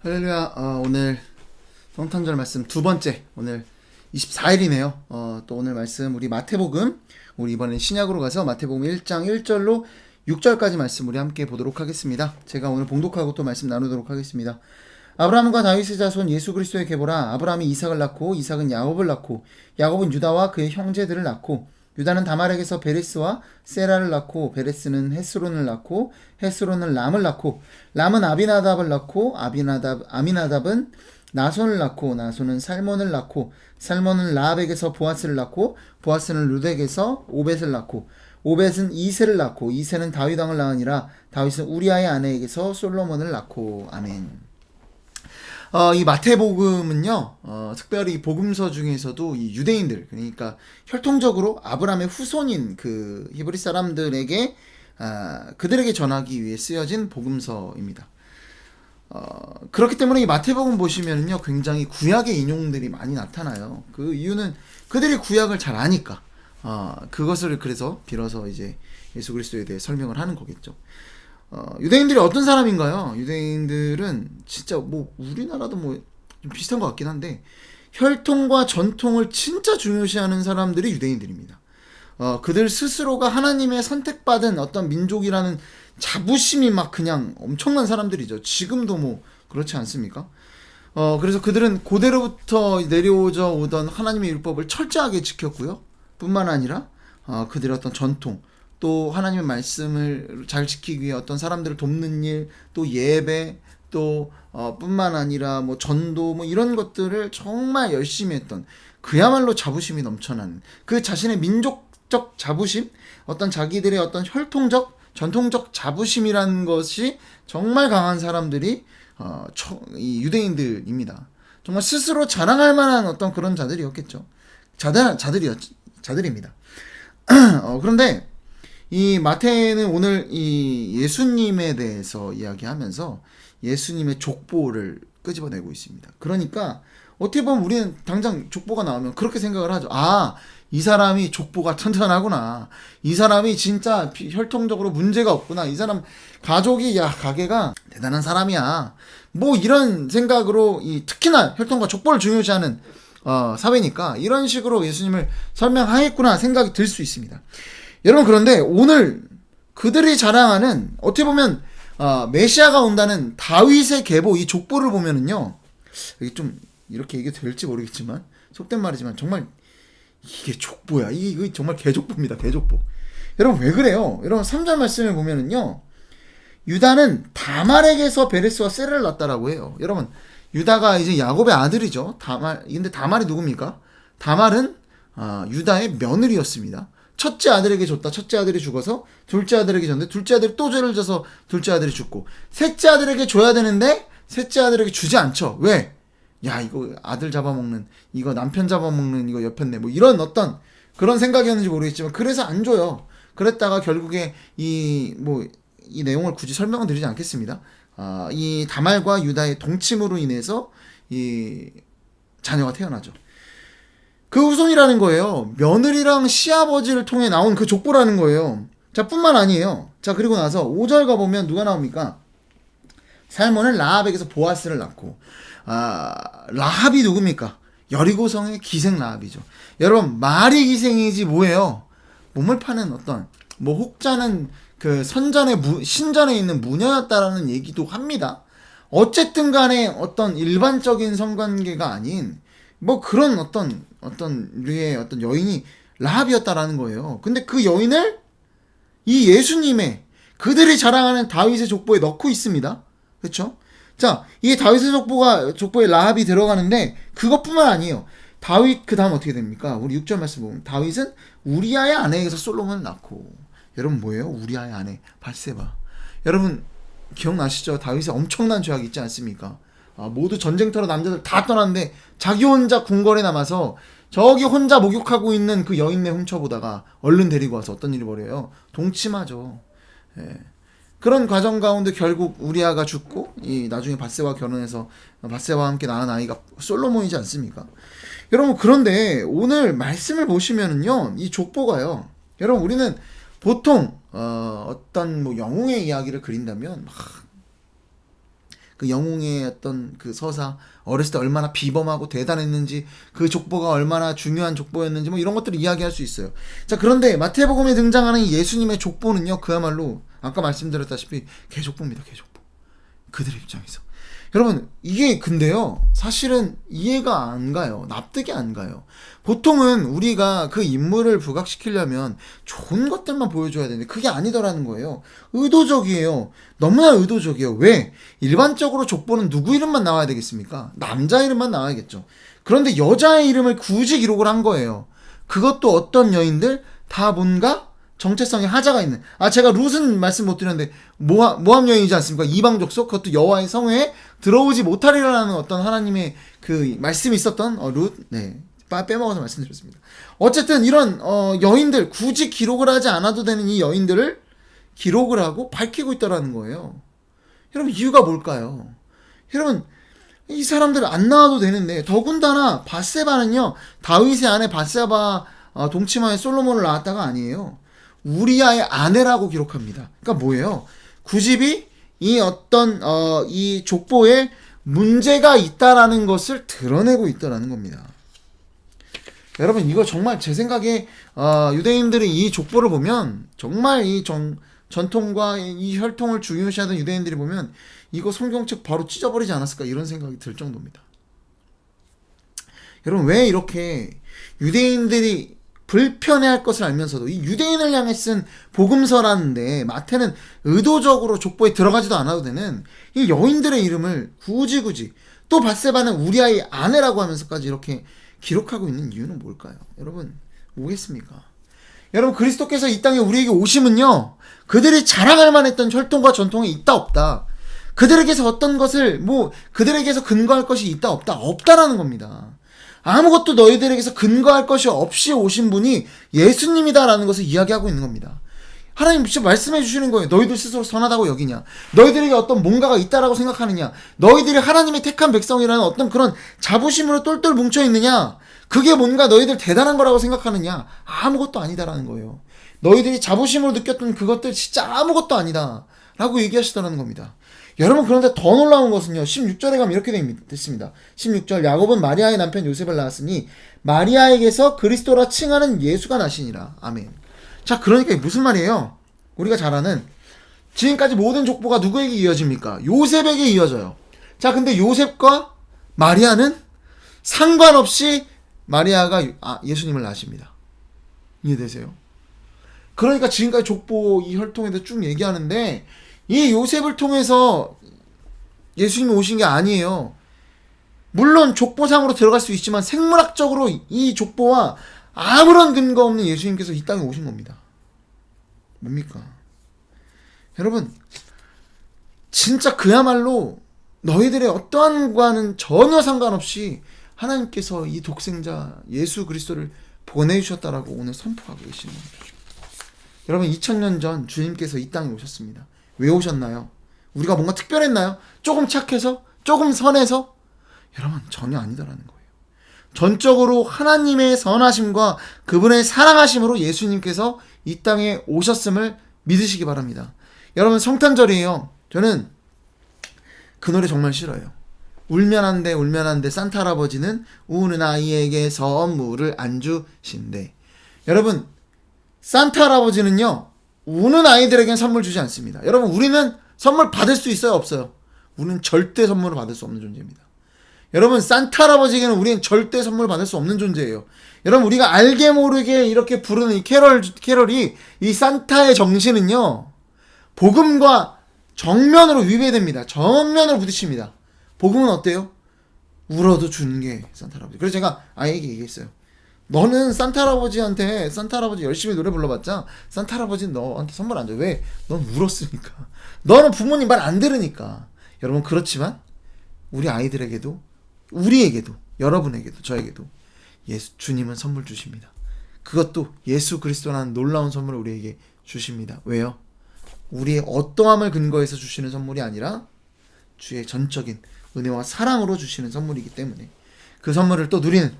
할렐루야. 오늘 성탄절 말씀 두 번째, 오늘 24일이네요. 또 오늘 말씀 우리 마태복음, 우리 이번엔 신약으로 가서 마태복음 1장 1절로 6절까지 말씀 우리 함께 보도록 하겠습니다. 제가 오늘 봉독하고 또 말씀 나누도록 하겠습니다. 아브라함과 다윗의 자손 예수 그리스도의 계보라. 아브라함이 이삭을 낳고 이삭은 야곱을 낳고 야곱은 유다와 그의 형제들을 낳고 유다는 다말에게서 베레스와 세라를 낳고 베레스는 헤스론을 낳고 헤스론은 람을 낳고 람은 아비나답을 낳고 아미나답은 나손을 낳고 나손은 살몬을 낳고 살몬은 라합에게서 보아스를 낳고 보아스는 룻에게서 오벳을 낳고 오벳은 이새를 낳고 이새는 다윗 왕을 낳으니라. 다윗은 우리아의 아내에게서 솔로몬을 낳고. 아멘. 이 마태복음은요, 특별히 복음서 중에서도 이 유대인들, 그러니까 혈통적으로 아브라함의 후손인 그 히브리 사람들에게, 그들에게 전하기 위해 쓰여진 복음서입니다. 그렇기 때문에 이 마태복음 보시면은요, 굉장히 구약의 인용들이 많이 나타나요. 그 이유는 그들이 구약을 잘 아니까, 그것을 그래서 빌어서 이제 예수 그리스도에 대해 설명을 하는 거겠죠. 유대인들이 어떤 사람인가요? 유대인들은 진짜 뭐 우리나라도 뭐 좀 비슷한 것 같긴 한데 혈통과 전통을 진짜 중요시하는 사람들이 유대인들입니다. 그들 스스로가 하나님의 선택받은 어떤 민족이라는 자부심이 막 그냥 엄청난 사람들이죠. 지금도 뭐 그렇지 않습니까? 그래서 그들은 고대로부터 내려오져 오던 하나님의 율법을 철저하게 지켰고요. 뿐만 아니라 그들의 어떤 전통, 또 하나님의 말씀을 잘 지키기 위해 어떤 사람들을 돕는 일, 또 예배, 또 뿐만 아니라 뭐 전도, 뭐 이런 것들을 정말 열심히 했던, 그야말로 자부심이 넘쳐나는, 그 자신의 민족적 자부심, 어떤 자기들의 어떤 혈통적, 전통적 자부심이라는 것이 정말 강한 사람들이 이 유대인들입니다. 정말 스스로 자랑할 만한 어떤 그런 자들이었겠죠. 자들입니다. 그런데 이 마태는 오늘 이 예수님에 대해서 이야기하면서 예수님의 족보를 끄집어내고 있습니다. 그러니까 어떻게 보면 우리는 당장 족보가 나오면 그렇게 생각을 하죠. 이 사람이 족보가 튼튼하구나. 이 사람이 진짜 혈통적으로 문제가 없구나. 이 사람 가게가 대단한 사람이야. 뭐 이런 생각으로 특히나 혈통과 족보를 중요시하는 사회니까 이런 식으로 예수님을 설명하겠구나 생각이 들 수 있습니다. 여러분, 그런데 오늘 그들이 자랑하는, 어떻게 보면 메시아가 온다는 다윗의 계보, 이 족보를 보면은요, 이게 좀 이렇게 얘기 될지 모르겠지만 속된 말이지만 정말 이게 족보야. 이게 정말 개족보입니다. 개족보. 여러분, 왜 그래요? 여러분, 3절 말씀을 보면은요, 유다는 다말에게서 베레스와 세라를 낳았다라고 해요. 여러분, 유다가 이제 야곱의 아들이죠. 근데 다말이 누굽니까? 다말은 유다의 며느리였습니다. 첫째 아들에게 줬다. 첫째 아들이 죽어서 둘째 아들에게 줬는데 둘째 아들이 또 죄를 져서 둘째 아들이 죽고, 셋째 아들에게 줘야 되는데 셋째 아들에게 주지 않죠. 왜? 야, 이거 아들 잡아먹는, 이거 남편 잡아먹는, 이거 옆였네. 뭐 이런 어떤 그런 생각이었는지 모르겠지만 그래서 안 줘요. 그랬다가 결국에 이 내용을 굳이 설명은 드리지 않겠습니다. 이 다말과 유다의 동침으로 인해서 이 자녀가 태어나죠. 그 후손이라는 거예요. 며느리랑 시아버지를 통해 나온 그 족보라는 거예요. 자, 뿐만 아니에요. 자, 그리고 나서 5절 가보면 누가 나옵니까? 살몬은 라합에게서 보아스를 낳고, 라합이 누굽니까? 여리고성의 기생 라합이죠. 여러분, 말이 기생이지 뭐예요? 몸을 파는 어떤, 뭐 혹자는 그 신전에 있는 무녀였다라는 얘기도 합니다. 어쨌든 간에 어떤 일반적인 성관계가 아닌 뭐 그런 어떤 류의 어떤 여인이 라합이었다라는 거예요. 근데 그 여인을 이 예수님의, 그들이 자랑하는 다윗의 족보에 넣고 있습니다. 그렇죠? 자, 이 다윗의 족보에 라합이 들어가는데 그것뿐만 아니에요. 다윗 그 다음 어떻게 됩니까? 우리 6절 말씀 보면 다윗은 우리아의 아내에게서 솔로몬을 낳고. 여러분, 뭐예요? 우리아의 아내 밧세바. 여러분 기억나시죠? 다윗의 엄청난 죄악이 있지 않습니까? 모두 전쟁터로 남자들 다 떠났는데 자기 혼자 궁궐에 남아서 저기 혼자 목욕하고 있는 그 여인네 훔쳐보다가 얼른 데리고 와서 어떤 일이 벌어요? 동침하죠. 예. 그런 과정 가운데 결국 우리아가 죽고 나중에 밧세바와 결혼해서 밧세바와 함께 낳은 아이가 솔로몬이지 않습니까? 여러분, 그런데 오늘 말씀을 보시면은요, 이 족보가요, 여러분, 우리는 보통 어떤 뭐 영웅의 이야기를 그린다면 막 그 영웅의 어떤 그 서사, 어렸을 때 얼마나 비범하고 대단했는지, 그 족보가 얼마나 중요한 족보였는지 뭐 이런 것들을 이야기할 수 있어요. 자, 그런데 마태복음에 등장하는 이 예수님의 족보는요, 그야말로 아까 말씀드렸다시피 개족보입니다. 개족보. 그들의 입장에서. 여러분, 이게 근데요, 사실은 이해가 안 가요. 납득이 안 가요. 보통은 우리가 그 인물을 부각시키려면 좋은 것들만 보여줘야 되는데 그게 아니더라는 거예요. 의도적이에요. 너무나 의도적이에요. 왜? 일반적으로 족보는 누구 이름만 나와야 되겠습니까? 남자 이름만 나와야겠죠. 그런데 여자의 이름을 굳이 기록을 한 거예요. 그것도 어떤 여인들? 다 뭔가 정체성에 하자가 있는. 제가 룻은 말씀 못 드렸는데 모함 여인이지 않습니까? 이방 족속, 그것도 여호와의 성회에 들어오지 못하리라는 어떤 하나님의 그 말씀이 있었던 룻. 네, 빼먹어서 말씀드렸습니다. 어쨌든 이런 여인들, 굳이 기록을 하지 않아도 되는 이 여인들을 기록을 하고 밝히고 있다라는 거예요. 여러분, 이유가 뭘까요? 여러분, 이 사람들 안 나와도 되는데, 더군다나 밧세바는요, 다윗의 아내 밧세바 동치마에 솔로몬을 낳았다가 아니에요. 우리아의 아내라고 기록합니다. 그러니까 뭐예요? 구집이 이 어떤 이 족보에 문제가 있다라는 것을 드러내고 있다라는 겁니다. 여러분, 이거 정말 제 생각에 유대인들이 이 족보를 보면 정말 이 전통과 이 혈통을 중요시하던 유대인들이 보면 이거 성경책 바로 찢어버리지 않았을까 이런 생각이 들 정도입니다. 여러분, 왜 이렇게 유대인들이 불편해할 것을 알면서도 이 유대인을 향해 쓴 복음서라는데 마태는 의도적으로 족보에 들어가지도 않아도 되는 이 여인들의 이름을 굳이 또 밧세바는 우리아의 아내라고 하면서까지 이렇게 기록하고 있는 이유는 뭘까요? 여러분, 뭐겠습니까? 여러분, 그리스도께서 이 땅에 우리에게 오심은요, 그들이 자랑할 만했던 혈통과 전통이 있다 없다, 그들에게서 어떤 것을 그들에게서 근거할 것이 있다 없다라는 겁니다. 아무것도 너희들에게서 근거할 것이 없이 오신 분이 예수님이다라는 것을 이야기하고 있는 겁니다. 하나님 직접 말씀해 주시는 거예요. 너희들 스스로 선하다고 여기냐? 너희들에게 어떤 뭔가가 있다라고 생각하느냐? 너희들이 하나님의 택한 백성이라는 어떤 그런 자부심으로 똘똘 뭉쳐있느냐? 그게 뭔가 너희들 대단한 거라고 생각하느냐? 아무것도 아니다라는 거예요. 너희들이 자부심으로 느꼈던 그것들 진짜 아무것도 아니다 라고 얘기하시더라는 겁니다. 여러분, 그런데 더 놀라운 것은요, 16절에 가면 이렇게 됐습니다. 16절, 야곱은 마리아의 남편 요셉을 낳았으니 마리아에게서 그리스도라 칭하는 예수가 나시니라. 아멘. 자, 그러니까 이게 무슨 말이에요? 우리가 잘 아는 지금까지 모든 족보가 누구에게 이어집니까? 요셉에게 이어져요. 자, 근데 요셉과 마리아는 상관없이 마리아가 예수님을 낳으십니다. 이해되세요? 그러니까 지금까지 족보 이 혈통에도 쭉 얘기하는데 이 요셉을 통해서 예수님이 오신 게 아니에요. 물론 족보상으로 들어갈 수 있지만 생물학적으로 이 족보와 아무런 근거 없는 예수님께서 이 땅에 오신 겁니다. 뭡니까? 여러분, 진짜 그야말로 너희들의 어떠한 과는 전혀 상관없이 하나님께서 이 독생자 예수 그리스도를 보내주셨다라고 오늘 선포하고 계시는 겁니다. 여러분, 2000년 전 주님께서 이 땅에 오셨습니다. 왜 오셨나요? 우리가 뭔가 특별했나요? 조금 착해서? 조금 선해서? 여러분, 전혀 아니다라는 거예요. 전적으로 하나님의 선하심과 그분의 사랑하심으로 예수님께서 이 땅에 오셨음을 믿으시기 바랍니다. 여러분, 성탄절이에요. 저는 그 노래 정말 싫어요. 울면 안돼 산타 할아버지는 우는 아이에게 선물을 안 주신대. 여러분, 산타 할아버지는요, 우는 아이들에겐 선물 주지 않습니다. 여러분, 우리는 선물 받을 수 있어요, 없어요? 우리는 절대 선물을 받을 수 없는 존재입니다. 여러분, 산타 할아버지에게는 우리는 절대 선물 받을 수 없는 존재예요. 여러분, 우리가 알게 모르게 이렇게 부르는 이 캐럴이 이 산타의 정신은요, 복음과 정면으로 위배됩니다. 정면으로 부딪힙니다. 복음은 어때요? 울어도 주는 게 산타 할아버지. 그래서 제가 아이에게 얘기했어요. 너는 산타 할아버지 열심히 노래 불러봤자 산타 할아버지는 너한테 선물 안 줘. 왜? 넌 울었으니까. 너는 부모님 말 안 들으니까. 여러분, 그렇지만 우리 아이들에게도, 우리에게도, 여러분에게도, 저에게도 주님은 선물 주십니다. 그것도 예수 그리스도라는 놀라운 선물을 우리에게 주십니다. 왜요? 우리의 어떠함을 근거해서 주시는 선물이 아니라 주의 전적인 은혜와 사랑으로 주시는 선물이기 때문에 그 선물을 또 누리는,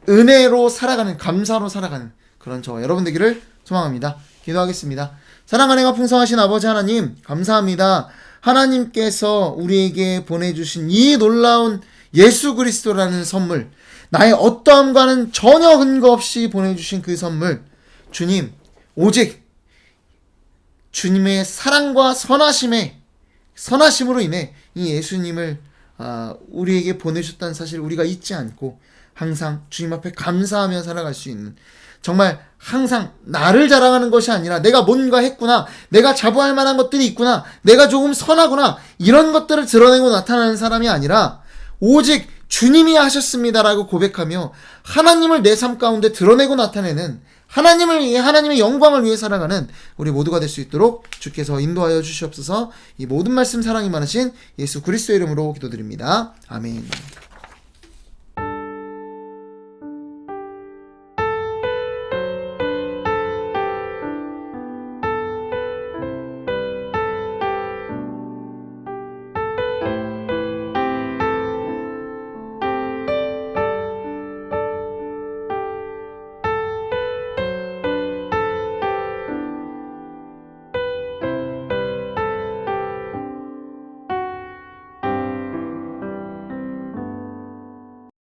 은혜로 살아가는, 감사로 살아가는 그런 저와 여러분 되기를 소망합니다. 기도하겠습니다. 사랑 은혜가 풍성하신 아버지 하나님, 감사합니다. 하나님께서 우리에게 보내주신 이 놀라운 예수 그리스도라는 선물, 나의 어떠함과는 전혀 근거 없이 보내주신 그 선물, 주님, 오직 주님의 사랑과 선하심으로 인해 이 예수님을 우리에게 보내셨다는 사실 우리가 잊지 않고 항상 주님 앞에 감사하며 살아갈 수 있는, 정말 항상 나를 자랑하는 것이 아니라 내가 뭔가 했구나, 내가 자부할 만한 것들이 있구나, 내가 조금 선하구나, 이런 것들을 드러내고 나타나는 사람이 아니라 오직 주님이 하셨습니다라고 고백하며 하나님을 내 삶 가운데 드러내고 나타내는, 하나님의 영광을 위해 살아가는 우리 모두가 될 수 있도록 주께서 인도하여 주시옵소서. 이 모든 말씀 사랑이 많으신 예수 그리스도의 이름으로 기도드립니다. 아멘.